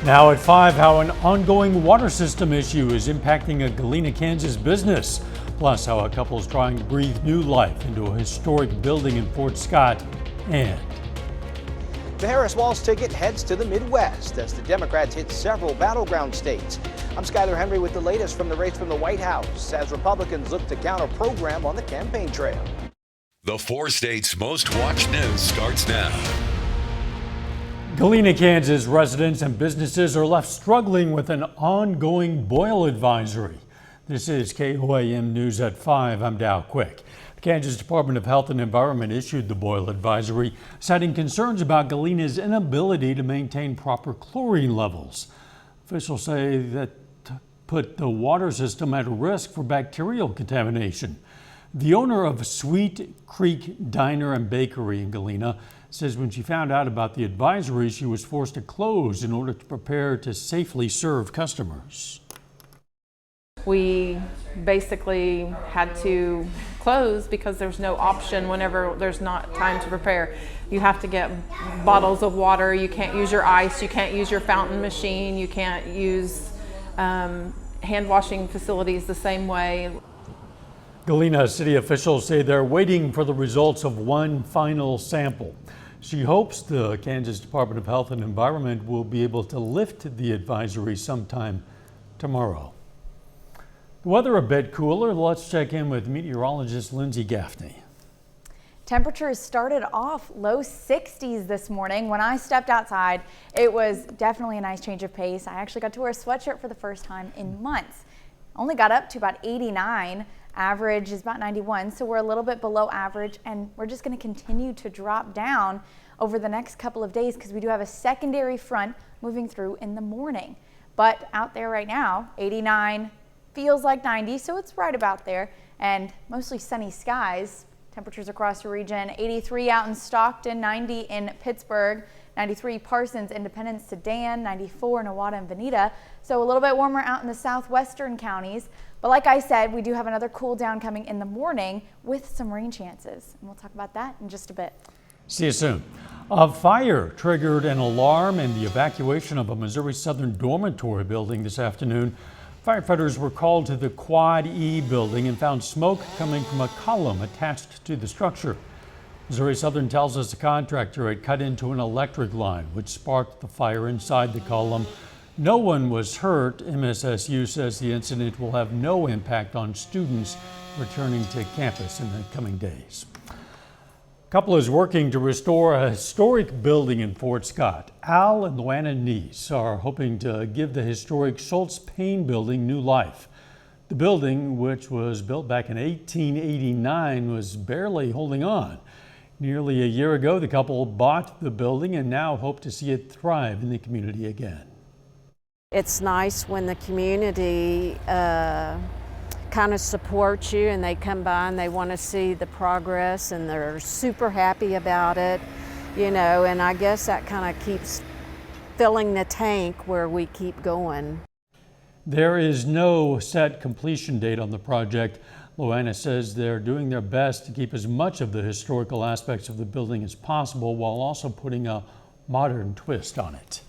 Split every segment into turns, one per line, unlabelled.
Now at 5, how an ongoing water system issue is impacting a Galena, Kansas business. Plus, how a couple is trying to breathe new life into a historic building in Fort Scott. And
the Harris-Walz ticket heads to the Midwest as the Democrats hit several battleground states. I'm Skyler Henry with the latest from the race from the White House as Republicans look to counter-program on the campaign trail.
The 4 states' most watched news starts now.
Galena, Kansas residents and businesses are left struggling with an ongoing boil advisory. This is KOAM News at 5. I'm Dow Quick. The Kansas Department of Health and Environment issued the boil advisory, citing concerns about Galena's inability to maintain proper chlorine levels. Officials say that put the water system at risk for bacterial contamination. The owner of Sweet Creek Diner and Bakery in Galena says when she found out about the advisory, she was forced to close in order to prepare to safely serve customers.
We basically had to close because there's no option whenever there's not time to prepare. You have to get bottles of water, you can't use your ice, you can't use your fountain machine, you can't use hand washing facilities the same way.
Galena city officials say they're waiting for the results of one final sample. She hopes the Kansas Department of Health and Environment will be able to lift the advisory sometime tomorrow. The weather a bit cooler. Let's check in with meteorologist Lindsay Gaffney.
Temperatures started off low 60s this morning. When I stepped outside, it was definitely a nice change of pace. I actually got to wear a sweatshirt for the first time in months. Only got up to about 89. Average is about 91, so we're a little bit below average, and we're just going to continue to drop down over the next couple of days because we do have a secondary front moving through in the morning. But out there right now, 89 feels like 90, so it's right about there, and mostly sunny skies. Temperatures across the region, 83 out in Stockton, 90 in Pittsburgh, 93 Parsons, Independence, Sedan, 94 in Nowata and Veneta. So a little bit warmer out in the southwestern counties. But like I said, we do have another cool down coming in the morning with some rain chances. And we'll talk about that in just a bit.
See you soon. A fire triggered an alarm and the evacuation of a Missouri Southern dormitory building this afternoon. Firefighters were called to the Quad E building and found smoke coming from a column attached to the structure. Missouri Southern tells us the contractor had cut into an electric line, which sparked the fire inside the column. No one was hurt. MSSU says the incident will have no impact on students returning to campus in the coming days. A couple is working to restore a historic building in Fort Scott. Al and Luana Neese are hoping to give the historic Schultz Payne building new life. The building, which was built back in 1889, was barely holding on. Nearly a year ago, the couple bought the building and now hope to see it thrive in the community again.
It's nice when the community kind of supports you and they come by and they want to see the progress and they're super happy about it, you know, and I guess that kind of keeps filling the tank where we keep going.
There is no set completion date on the project. Luana says they're doing their best to keep as much of the historical aspects of the building as possible while also putting a modern twist on it.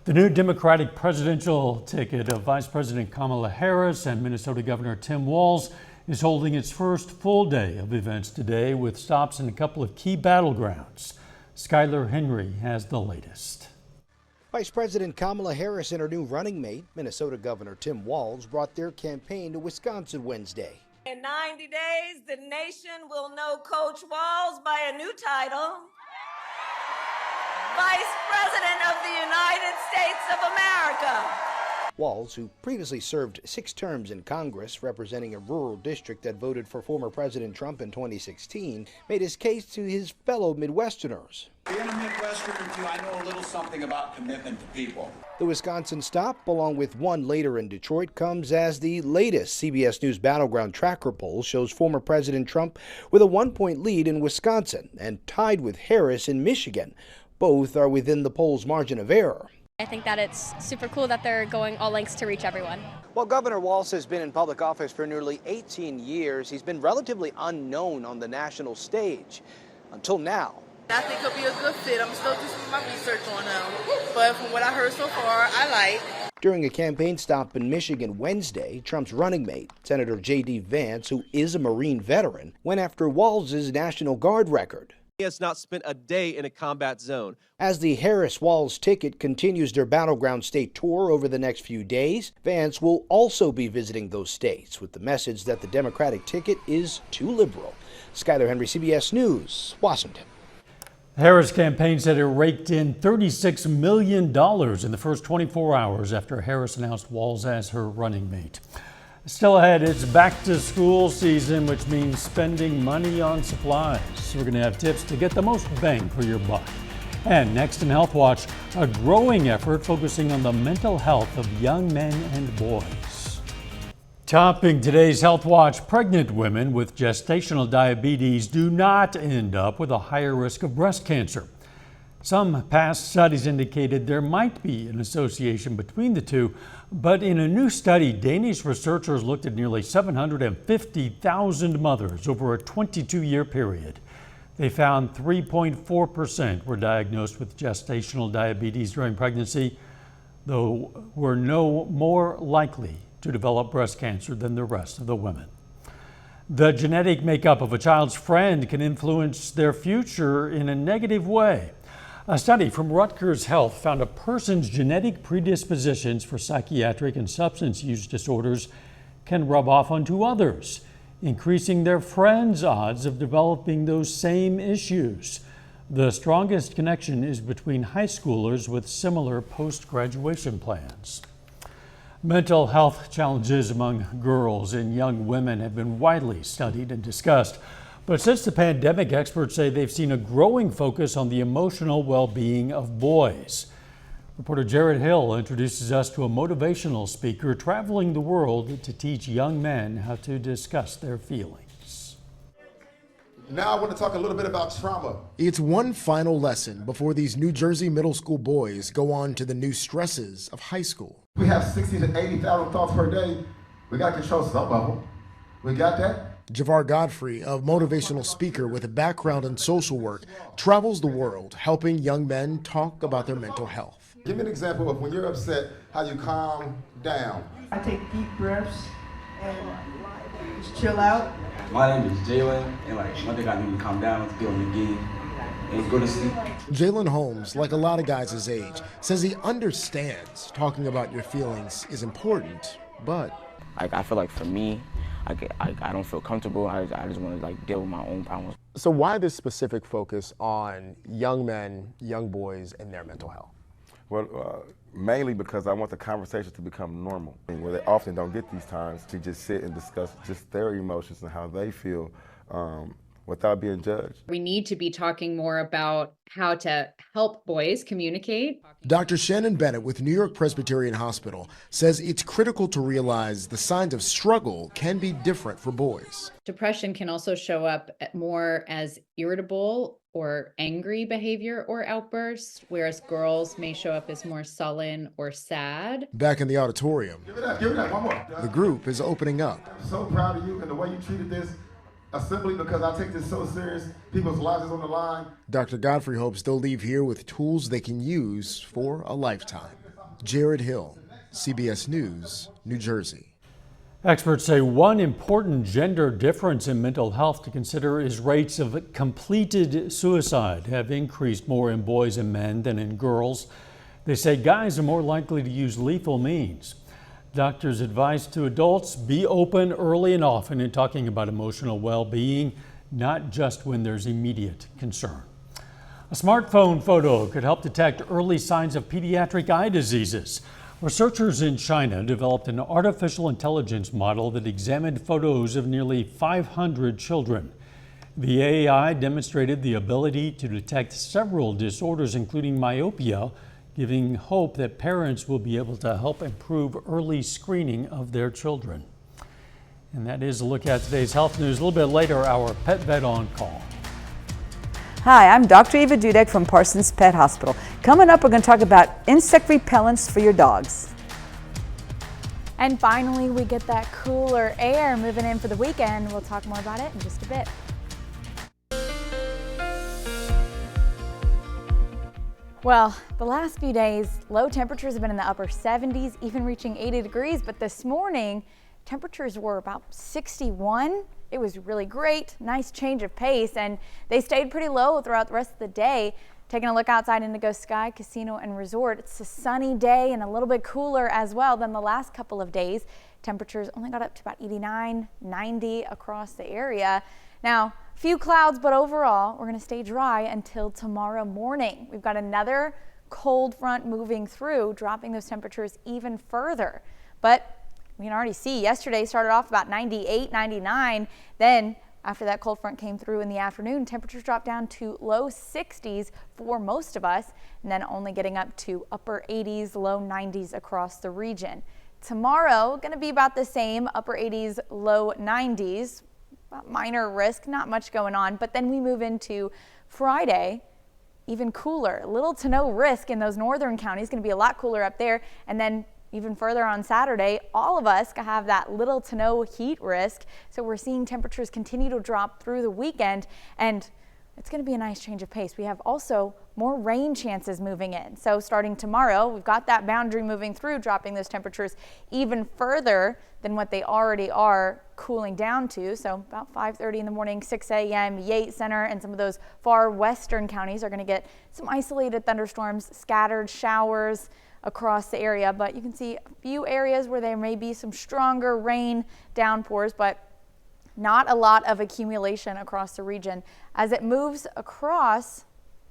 The new Democratic presidential ticket of Vice President Kamala Harris and Minnesota Governor Tim Walz is holding its first full day of events today with stops in a couple of key battlegrounds. Skyler Henry has the latest.
Vice President Kamala Harris and her new running mate, Minnesota Governor Tim Walz, brought their campaign to Wisconsin Wednesday.
In 90 days, the nation will know Coach Walz by a new title. Vice President of the United States of America.
Walz, who previously served 6 terms in Congress representing a rural district that voted for former President Trump in 2016, made his case to his fellow Midwesterners.
Being a Midwesterner, too, I know a little something about commitment to people.
The Wisconsin stop, along with one later in Detroit, comes as the latest CBS News Battleground Tracker poll shows former President Trump with a 1-point lead in Wisconsin and tied with Harris in Michigan. Both are within the poll's margin of error.
I think that it's super cool that they're going all lengths to reach everyone.
While Governor Walz has been in public office for nearly 18 years, he's been relatively unknown on the national stage. Until now,
I think it'll be a good fit. I'm still doing some of my research on them, but from what I heard so far, I like.
During a campaign stop in Michigan Wednesday, Trump's running mate, Senator J.D. Vance, who is a Marine veteran, went after Walz's National Guard record.
He has not spent a day in a combat zone.
As the Harris-Walz ticket continues their battleground state tour over the next few days, Vance will also be visiting those states with the message that the Democratic ticket is too liberal. Skyler Henry, CBS News, Washington.
The Harris campaign said it raked in $36 million in the first 24 hours after Harris announced Walz as her running mate. Still ahead, it's back to school season, which means spending money on supplies. We're going to have tips to get the most bang for your buck. And next in Health Watch, a growing effort focusing on the mental health of young men and boys. Topping today's Health Watch, pregnant women with gestational diabetes do not end up with a higher risk of breast cancer. Some past studies indicated there might be an association between the two, but in a new study, Danish researchers looked at nearly 750,000 mothers over a 22-year period. They found 3.4% were diagnosed with gestational diabetes during pregnancy, though were no more likely to develop breast cancer than the rest of the women. The genetic makeup of a child's friend can influence their future in a negative way. A study from Rutgers Health found a person's genetic predispositions for psychiatric and substance use disorders can rub off onto others, increasing their friends' odds of developing those same issues. The strongest connection is between high schoolers with similar post-graduation plans. Mental health challenges among girls and young women have been widely studied and discussed. But since the pandemic, experts say they've seen a growing focus on the emotional well-being of boys. Reporter Jared Hill introduces us to a motivational speaker traveling the world to teach young men how to discuss their feelings.
Now I want to talk a little bit about trauma.
It's one final lesson before these New Jersey middle school boys go on to the new stresses of high school.
We have 60 to 80,000 thoughts per day. We got to control some of them. We got that?
Javar Godfrey, a motivational speaker with a background in social work, travels the world helping young men talk about their mental health.
Give me an example of when you're upset, how you calm down.
I take deep breaths and just chill out.
My name is Jalen, and one thing I need to calm down is get on the game and go to sleep.
Jalen Holmes, like a lot of guys his age, says he understands talking about your feelings is important, but
I feel like for me, I don't feel comfortable. I just want to deal with my own problems.
So why this specific focus on young men, young boys, and their mental health?
Well, mainly because I want the conversation to become normal, where they often don't get these times to just sit and discuss just their emotions and how they feel without being judged.
We need to be talking more about how to help boys communicate.
Dr. Shannon Bennett with New York Presbyterian Hospital says it's critical to realize the signs of struggle can be different for boys.
Depression can also show up more as irritable or angry behavior or outbursts, whereas girls may show up as more sullen or sad.
Back in the auditorium,
Give it up, one more.
the group is opening up.
I'm so proud of you and the way you treated this assembly because I take this so serious. People's lives is on the line.
Dr. Godfrey hopes they'll leave here with tools they can use for a lifetime. Jared Hill, CBS News, New Jersey.
Experts say one important gender difference in mental health to consider is rates of completed suicide have increased more in boys and men than in girls. They say guys are more likely to use lethal means. Doctors advise to adults be open early and often in talking about emotional well-being, not just when there's immediate concern. A smartphone photo could help detect early signs of pediatric eye diseases. Researchers in China developed an artificial intelligence model that examined photos of nearly 500 children. The AI demonstrated the ability to detect several disorders, including myopia, giving hope that parents will be able to help improve early screening of their children. And that is a look at today's health news. A little bit later, our Pet Vet on Call.
Hi, I'm Dr. Eva Dudek from Parsons Pet Hospital. Coming up, we're going to talk about insect repellents for your dogs.
And finally, we get that cooler air moving in for the weekend. We'll talk more about it in just a bit. Well, the last few days, low temperatures have been in the upper 70s, even reaching 80 degrees. But this morning, temperatures were about 61. It was really great, nice change of pace, and they stayed pretty low throughout the rest of the day. Taking a look outside Indigo Sky Casino and Resort, it's a sunny day and a little bit cooler as well than the last couple of days. Temperatures only got up to about 89, 90 across the area. Now, a few clouds, but overall, we're going to stay dry until tomorrow morning. We've got another cold front moving through, dropping those temperatures even further. But we can already see yesterday started off about 98, 99. Then after that cold front came through in the afternoon, temperatures dropped down to low 60s for most of us, and then only getting up to upper 80s, low 90s across the region. Tomorrow, going to be about the same, upper 80s, low 90s. Minor risk, not much going on. But then we move into Friday, even cooler. Little to no risk in those northern counties. Going to be a lot cooler up there. And then even further on Saturday, all of us have that little to no heat risk. So we're seeing temperatures continue to drop through the weekend, and it's going to be a nice change of pace. We have also more rain chances moving in. So starting tomorrow, we've got that boundary moving through, dropping those temperatures even further than what they already are cooling down to. So about 5:30 in the morning, 6 a.m., Yates Center and some of those far western counties are going to get some isolated thunderstorms, scattered showers across the area. But you can see a few areas where there may be some stronger rain downpours, but not a lot of accumulation across the region. As it moves across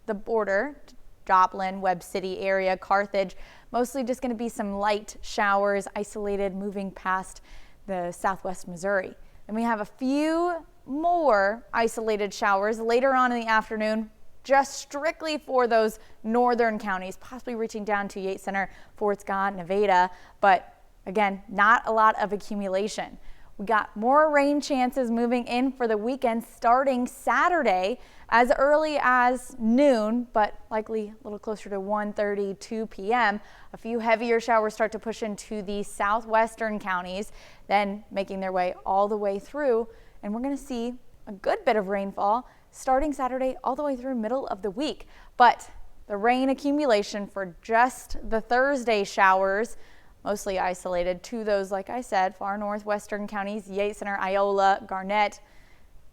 the border, Joplin, Webb City area, Carthage, mostly just going to be some light showers isolated moving past the southwest Missouri. And we have a few more isolated showers later on in the afternoon, just strictly for those northern counties, possibly reaching down to Yates Center, Fort Scott, Nevada. But again, not a lot of accumulation. We got more rain chances moving in for the weekend starting Saturday as early as noon, but likely a little closer to 1:30, 2 p.m. A few heavier showers start to push into the southwestern counties, then making their way all the way through. And we're going to see a good bit of rainfall starting Saturday all the way through middle of the week. But the rain accumulation for just the Thursday showers, mostly isolated to those, like I said, far northwestern counties, Yates Center, Iola, Garnett,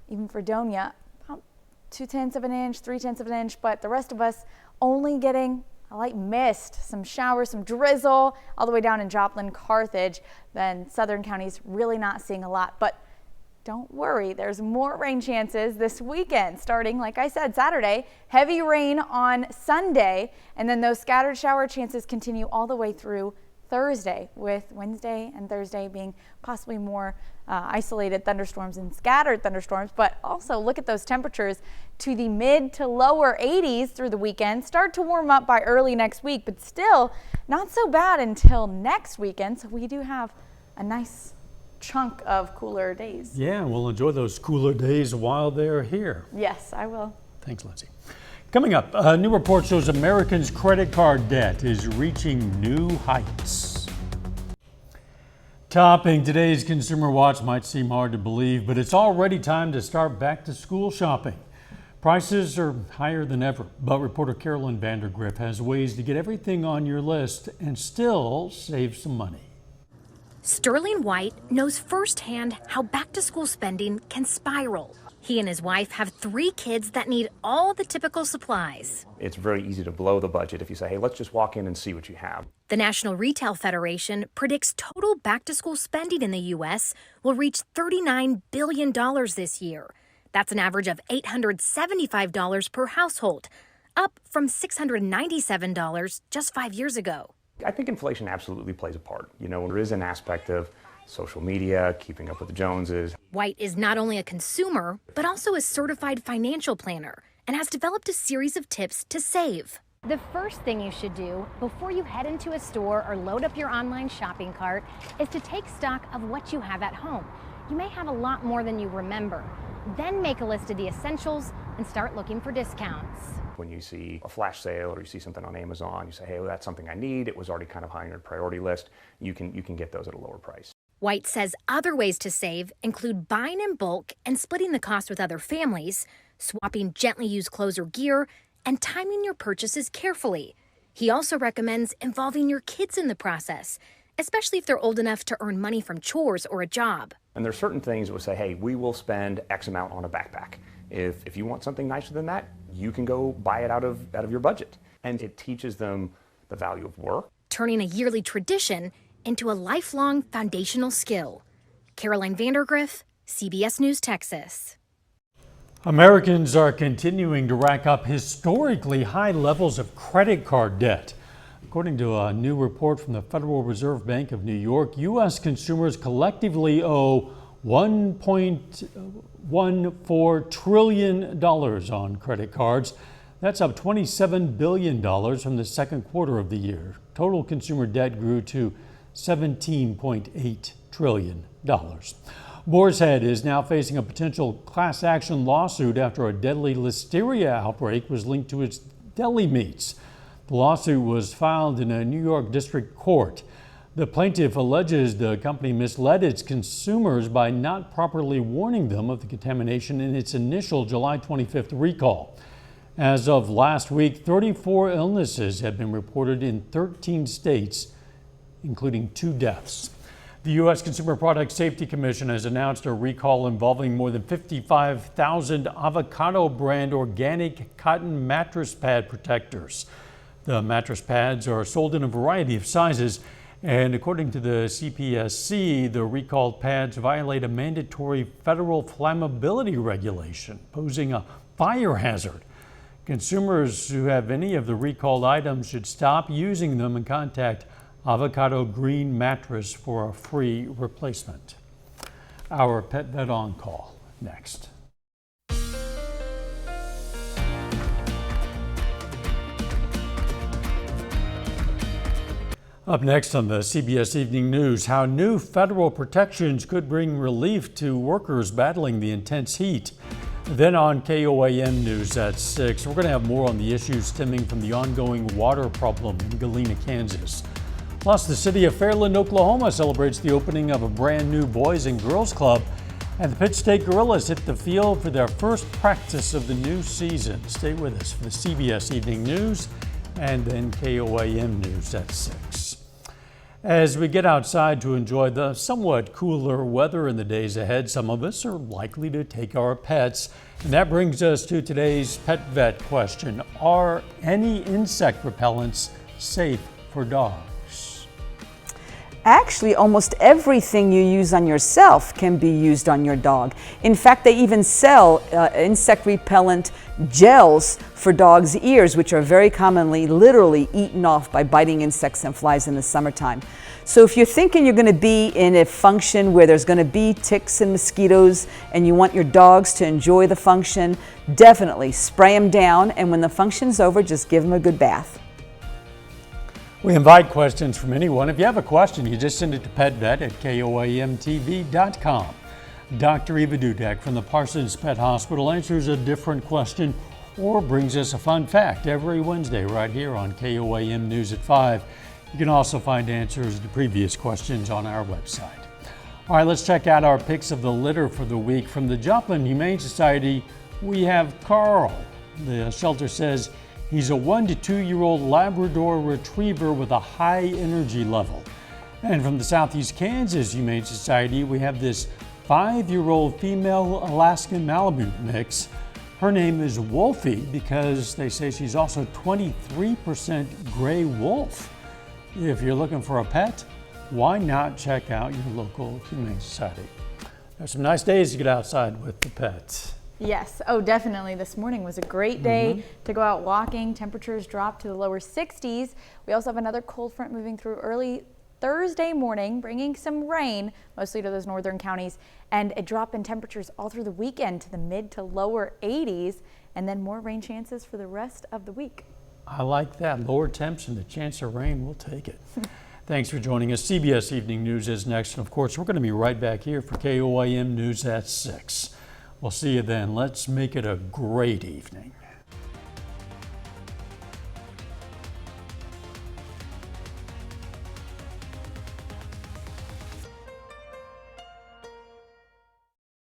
even Fredonia, about 0.2 of an inch, 0.3 of an inch, but the rest of us only getting a light mist, some showers, some drizzle, all the way down in Joplin, Carthage. Then southern counties really not seeing a lot. But don't worry, there's more rain chances this weekend, starting, like I said, Saturday, heavy rain on Sunday, and then those scattered shower chances continue all the way through Thursday, with Wednesday and Thursday being possibly more isolated thunderstorms and scattered thunderstorms. But also look at those temperatures to the mid to lower 80s through the weekend. Start to warm up by early next week, but still not so bad until next weekend. So we do have a nice chunk of cooler days.
Yeah, we'll enjoy those cooler days while they're here.
Yes, I will.
Thanks, Lindsay. Coming up, a new report shows Americans' credit card debt is reaching new heights. Topping today's Consumer Watch might seem hard to believe, but it's already time to start back to school shopping. Prices are higher than ever, but reporter Carolyn Vandergriff has ways to get everything on your list and still save some money.
Sterling White knows firsthand how back-to-school spending can spiral. He and his wife have 3 kids that need all the typical supplies.
It's very easy to blow the budget if you say, hey, let's just walk in and see what you have.
The National Retail Federation predicts total back-to-school spending in the U.S. will reach $39 billion this year. That's an average of $875 per household, up from $697 just 5 years ago.
I think inflation absolutely plays a part. You know, there is an aspect of social media, keeping up with the Joneses.
White is not only a consumer, but also a certified financial planner and has developed a series of tips to save.
The first thing you should do before you head into a store or load up your online shopping cart is to take stock of what you have at home. You may have a lot more than you remember. Then make a list of the essentials and start looking for discounts.
When you see a flash sale or you see something on Amazon, you say, hey, well, that's something I need. It was already kind of high on your priority list. You can get those at a lower price.
White says other ways to save include buying in bulk and splitting the cost with other families, swapping gently used clothes or gear, and timing your purchases carefully. He also recommends involving your kids in the process, especially if they're old enough to earn money from chores or a job.
And there's certain things that will say, hey, we will spend X amount on a backpack. If you want something nicer than that, you can go buy it out of your budget. And it teaches them the value of work.
Turning a yearly tradition into a lifelong foundational skill. Caroline Vandergriff, CBS News, Texas.
Americans are continuing to rack up historically high levels of credit card debt. According to a new report from the Federal Reserve Bank of New York, U.S. consumers collectively owe $1.14 trillion on credit cards. That's up $27 billion from the second quarter of the year. Total consumer debt grew to $17.8 trillion. Boar's Head is now facing a potential class action lawsuit after a deadly listeria outbreak was linked to its deli meats. The lawsuit was filed in a New York district court. The plaintiff alleges the company misled its consumers by not properly warning them of the contamination in its initial July 25th recall. As of last week, 34 illnesses have been reported in 13 states, including 2 deaths. The U.S. Consumer Product Safety Commission has announced a recall involving more than 55,000 Avocado brand organic cotton mattress pad protectors. The mattress pads are sold in a variety of sizes, and according to the CPSC, the recalled pads violate a mandatory federal flammability regulation, posing a fire hazard. Consumers who have any of the recalled items should stop using them and contact Avocado Green Mattress for a free replacement. Our Pet Vet On Call next. Up next on the CBS Evening News, how new federal protections could bring relief to workers battling the intense heat. Then on KOAM News at 6, we're going to have more on the issues stemming from the ongoing water problem in Galena, Kansas. Plus, the city of Fairland, Oklahoma celebrates the opening of a brand new Boys and Girls Club, and the Pitt State Gorillas hit the field for their first practice of the new season. Stay with us for the CBS Evening News and then KOAM News at 6. As we get outside to enjoy the somewhat cooler weather in the days ahead, some of us are likely to take our pets. And that brings us to today's Pet Vet question. Are any insect repellents safe for dogs?
Actually, almost everything you use on yourself can be used on your dog. In fact, they even sell insect repellent gels for dogs' ears, which are very commonly literally eaten off by biting insects and flies in the summertime. So if you're thinking you're going to be in a function where there's going to be ticks and mosquitoes and you want your dogs to enjoy the function, definitely spray them down, and when the function's over, just give them a good bath.
We invite questions from anyone. If you have a question, you just send it to petvet@koamtv.com. Dr. Eva Dudek from the Parsons Pet Hospital answers a different question or brings us a fun fact every Wednesday right here on KOAM News at 5. You can also find answers to previous questions on our website. All right, let's check out our picks of the litter for the week. From the Joplin Humane Society, we have Carl. The shelter says he's a 1 to 2 year old Labrador Retriever with a high energy level. And from the Southeast Kansas Humane Society, we have this 5-year-old female Alaskan Malamute mix. Her name is Wolfie because they say she's also 23% gray wolf. If you're looking for a pet, why not check out your local Humane Society? There's some nice days to get outside with the pets.
Yes, oh definitely. This morning was a great day to go out walking. Temperatures dropped to the lower 60s. We also have another cold front moving through early Thursday morning, bringing some rain, mostly to those northern counties, and a drop in temperatures all through the weekend to the mid to lower 80s, and then more rain chances for the rest of the week.
I like that. Lower temps and the chance of rain, we'll take it. Thanks for joining us. CBS Evening News is next, and of course, we're going to be right back here for KOAM News at 6. We'll see you then. Let's make it a great evening.